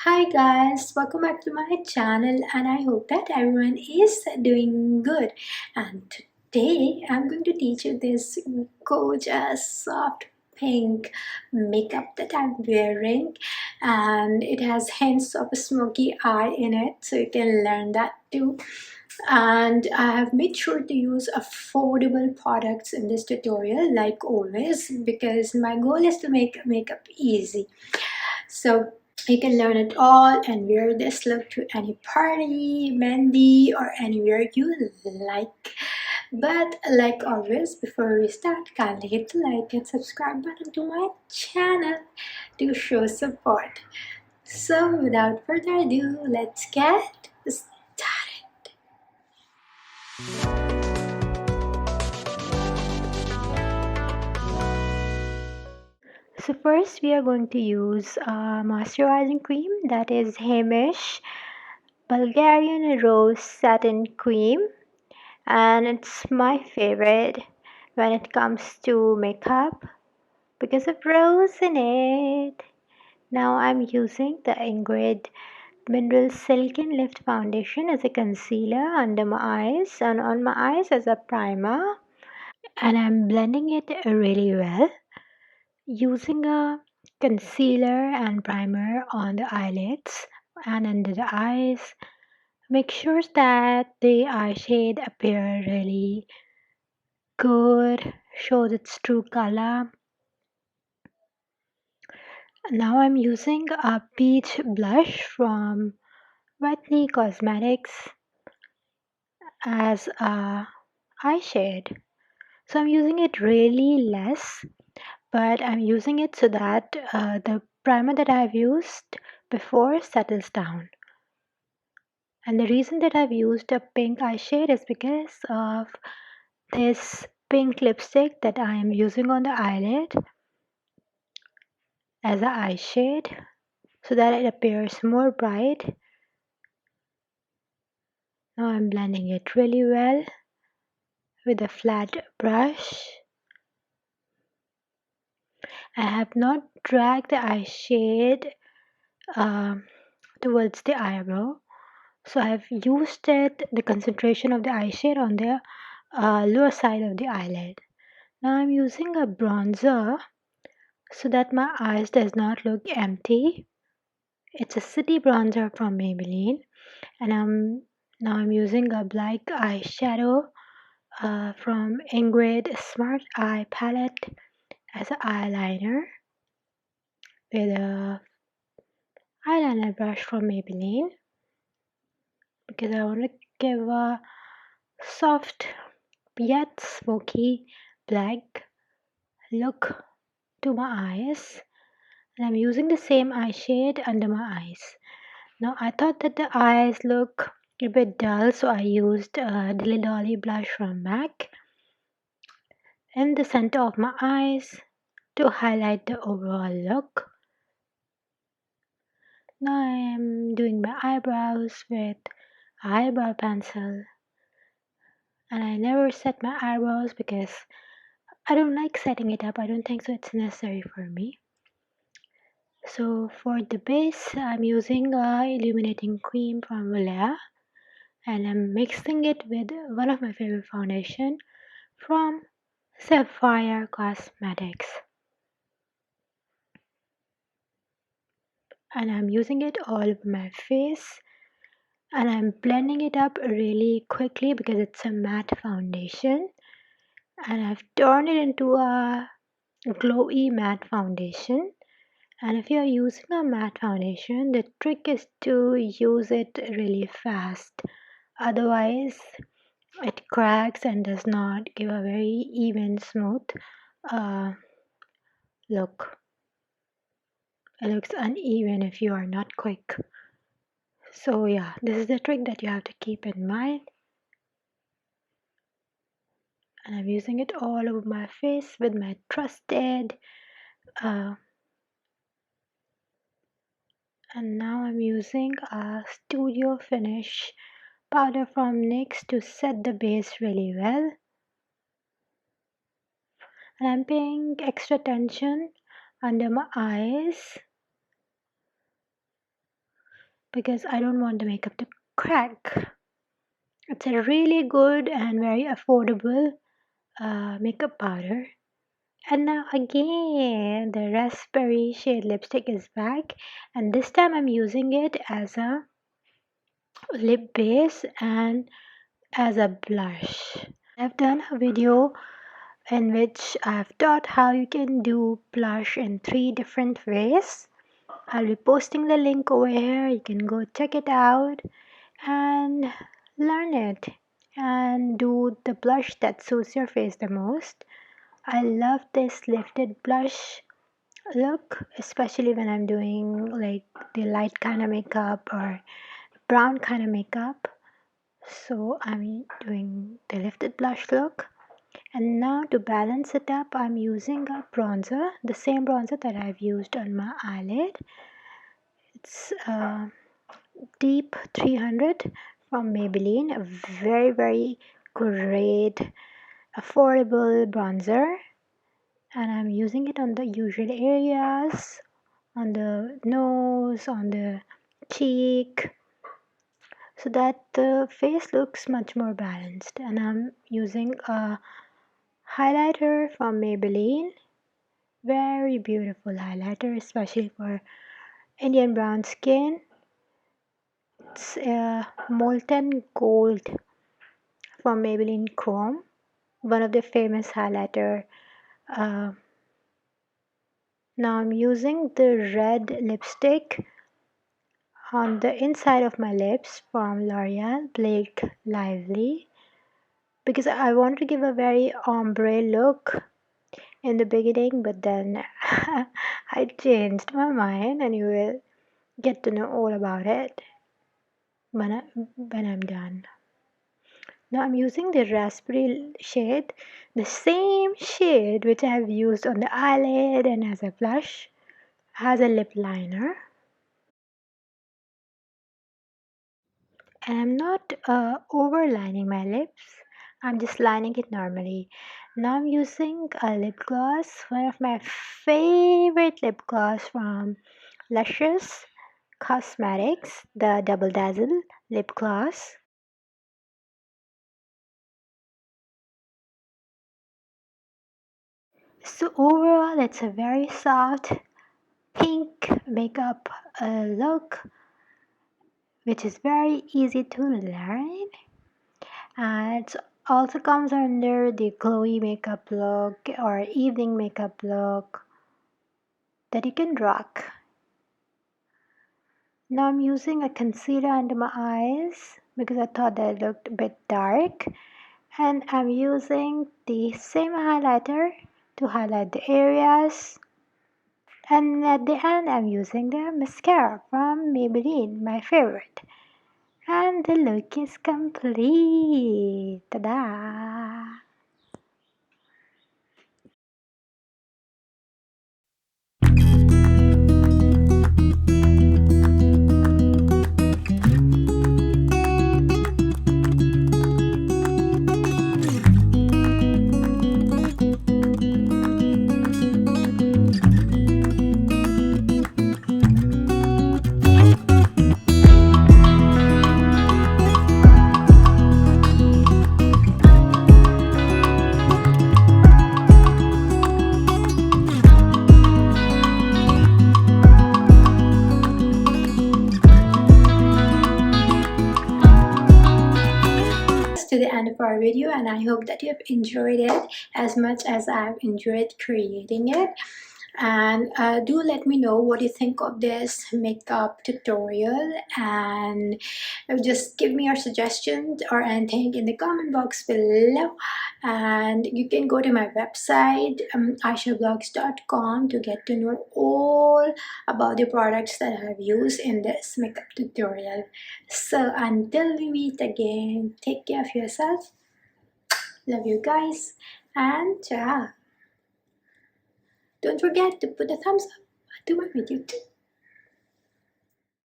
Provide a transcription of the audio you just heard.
Hi guys, welcome back to my channel and I hope that everyone is doing good. And today I'm going to teach you this gorgeous soft pink makeup that I'm wearing, and it has hints of a smoky eye in it, so you can learn that too. And I have made sure to use affordable products in this tutorial like always, because my goal is to make makeup easy. So you can learn it all and wear this look to any party, mehndi, or anywhere you like. But like always, before we start, kindly hit the like and subscribe button to my channel to show support. So without further ado, let's get started. So first we are going to use a moisturizing cream, that is Hamish Bulgarian Rose Satin Cream, and it's my favorite when it comes to makeup because of rose in it. Now I'm using the Ingrid Mineral Silken Lift Foundation as a concealer under my eyes and on my eyes as a primer, and I'm blending it really well using a concealer and primer on the eyelids and under the eyes. Make sure that the eye shade appear really good, shows its true color. Now I'm using a peach blush from Wathne Cosmetics as a eye shade. So I'm using it really less, but I'm using it so that the primer that I've used before settles down. And the reason that I've used a pink eye shade is because of this pink lipstick that I am using on the eyelid as an eye shade so that it appears more bright. Now I'm blending it really well with a flat brush. I have not dragged the eye shade towards the eyebrow, so I have used the concentration of the eye shade on the lower side of the eyelid. Now I'm using a bronzer so that my eyes does not look empty. It's a city bronzer from Maybelline, and now I'm using a black eyeshadow from Ingrid Smart Eye Palette as an eyeliner with a eyeliner brush from Maybelline, because I want to give a soft yet smoky black look to my eyes, and I'm using the same eye shade under my eyes. Now I thought that the eyes look a bit dull, so I used Dilly-Dolly blush from MAC in the center of my eyes to highlight the overall look. Now I am doing my eyebrows with eyebrow pencil, and I never set my eyebrows because I don't like setting it up. I don't think so it's necessary for me. So for the base, I'm using a illuminating cream from Loreal, and I'm mixing it with one of my favorite foundation from Sapphire Cosmetics, and I'm using it all over my face, and I'm blending it up really quickly because it's a matte foundation, and I've turned it into a glowy matte foundation. And if you're using a matte foundation, the trick is to use it really fast, otherwise it cracks and does not give a very even smooth uh, look. It looks uneven if you are not quick. So yeah, this is the trick that you have to keep in mind. And I'm using it all over my face with my trusted uh, and now I'm using a Studio Finish powder from NYX to set the base really well. And I'm paying extra attention under my eyes because I don't want the makeup to crack. It's a really good and very affordable makeup powder. And now again, the raspberry shade lipstick is back, and this time I'm using it as a lip base and as a blush. I've done a video in which I've taught how you can do blush in 3 different ways. I'll be posting the link over here. You can go check it out and learn it and do the blush that suits your face the most. I love this lifted blush look, especially when I'm doing like the light kind of makeup or brown kind of makeup. So I'm doing the lifted blush look. And now to balance it up, I'm using a bronzer, the same bronzer that I've used on my eyelid. It's Deep 300 from Maybelline, a very, very great, affordable bronzer. And I'm using it on the usual areas, on the nose, on the cheek, so that the face looks much more balanced. And I'm using a highlighter from Maybelline, very beautiful highlighter, especially for Indian brown skin. It's molten gold from Maybelline Chrome, one of the famous highlighter. uh, Now I'm using the red lipstick on the inside of my lips from L'Oreal Blake Lively, because I want to give a very ombre look in the beginning, but then I changed my mind, and you will get to know all about it when I'm done. Now I'm using the raspberry shade, the same shade which I have used on the eyelid and as a blush, as a lip liner. And I'm not overlining my lips, I'm just lining it normally. Now I'm using a lip gloss, one of my favorite lip gloss from Luscious Cosmetics, the Double Dazzle lip gloss. So overall, it's a very soft pink makeup look, which is very easy to learn. It also comes under the glowy makeup look or evening makeup look that you can rock. Now I'm using a concealer under my eyes because I thought that it looked a bit dark, and I'm using the same highlighter to highlight the areas, and at the end I'm using the mascara from Maybelline, my favorite. And the look is complete. Ta-da! To the end of our video, and I hope that you have enjoyed it as much as I've enjoyed creating it. And do let me know what you think of this makeup tutorial, and just give me your suggestions or anything in the comment box below. And you can go to my website eyeshadowblogs.com to get to know all about the products that I have used in this makeup tutorial. So until we meet again, take care of yourself, love you guys, and don't forget to put a thumbs up to my video too.